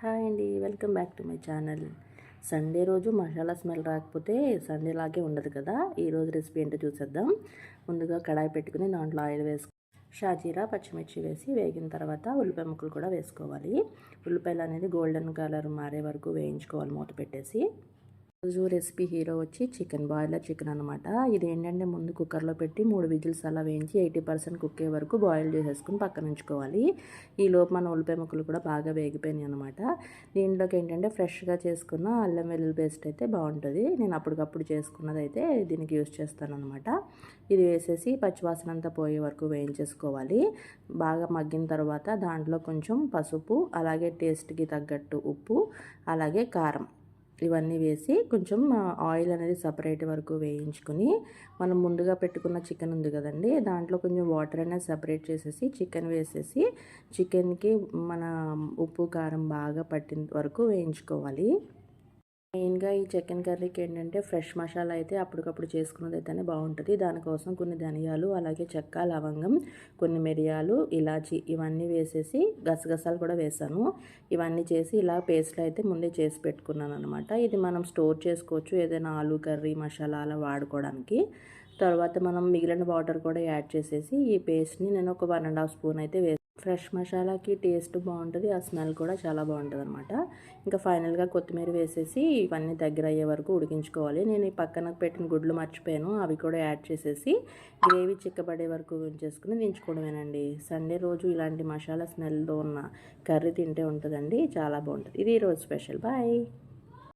Hi అండి, welcome back to my channel. Sunday రోజు masala smell రాకపోతే సండే లాగే ఉండదు కదా. ఈరోజు రెసిపీ ఏంటో చూసేద్దాం. ముందుగా కడాయి పెట్టుకుని దాంట్లో ఆయిల్ షాజీరా పచ్చిమిర్చి వేసి వేగిన తర్వాత ఉల్లిపాయ ముక్కలు కూడా వేసుకోవాలి. ఉల్లిపాయలు అనేది గోల్డెన్ కలర్ మారే వరకు వేయించుకోవాలి మూత పెట్టేసి. రోజు రెసిపీ హీరో వచ్చి బాయిలర్ చికెన్ అనమాట. ఇది ఏంటంటే ముందు కుక్కర్లో పెట్టి 3 విజిల్స్ అలా వేయించి 80% కుక్ అయ్యే వరకు బాయిల్ చేసేసుకుని పక్కన ఉంచుకోవాలి. ఈ లోపు మన ఉల్లిపాయ ముక్కలు కూడా బాగా వేగిపోయినాయి అనమాట. దీంట్లోకి ఏంటంటే ఫ్రెష్గా చేసుకున్న అల్లం వెల్లుల్లి పేస్ట్ అయితే బాగుంటుంది. నేను అప్పటికప్పుడు చేసుకున్నది అయితే దీనికి యూస్ చేస్తాను అనమాట. ఇది వేసేసి పచ్చివాసన అంతా పోయే వరకు వేయించేసుకోవాలి. బాగా మగ్గిన తర్వాత దాంట్లో కొంచెం పసుపు, అలాగే టేస్ట్కి తగ్గట్టు ఉప్పు, అలాగే కారం ఇవన్నీ వేసి కొంచెం ఆయిల్ అనేది సపరేట్ వరకు వేయించుకుని మనం ముందుగా పెట్టుకున్న చికెన్ ఉంది కదండి, దాంట్లో కొంచెం వాటర్ అనేది సపరేట్ చేసేసి చికెన్ వేసేసి చికెన్కి మన ఉప్పు కారం బాగా పట్టిన వరకు వేయించుకోవాలి. మెయిన్గా ఈ చికెన్ కర్రీకి ఏంటంటే ఫ్రెష్ మసాలా అయితే అప్పటికప్పుడు చేసుకున్నది అయితేనే బాగుంటుంది. దానికోసం కొన్ని ధనియాలు, అలాగే చెక్క, లవంగం, కొన్ని మిరియాలు, ఇలాచి ఇవన్నీ వేసేసి గసగసాలు కూడా వేసాను. ఇవన్నీ చేసి ఇలా పేస్ట్లో అయితే ముందే చేసి పెట్టుకున్నాను అనమాట. ఇది మనం స్టోర్ చేసుకోవచ్చు, ఏదైనా ఆలు కర్రీ మసాలా అలా వాడుకోవడానికి. తర్వాత మనం మిగిలిన వాటర్ కూడా యాడ్ చేసేసి ఈ పేస్ట్ని నేను ఒక 1.5 స్పూన్ అయితే ఫ్రెష్ మసాలాకి టేస్ట్ బాగుంటుంది, ఆ స్మెల్ కూడా చాలా బాగుంటుంది అనమాట. ఇంకా ఫైనల్గా కొత్తిమీర వేసేసి ఇవన్నీ దగ్గర అయ్యే వరకు ఉడికించుకోవాలి. నేను ఈ పక్కన పెట్టిన గుడ్లు మర్చిపోయాను, అవి కూడా యాడ్ చేసేసి గ్రేవీ చిక్కబడే వరకు ఉంచేసుకుని దించుకోవడమేనండి. సండే రోజు ఇలాంటి మసాలా స్మెల్తో ఉన్న కర్రీ తింటే ఉంటుందండి, చాలా బాగుంటుంది. ఇది ఈరోజు స్పెషల్. బాయ్.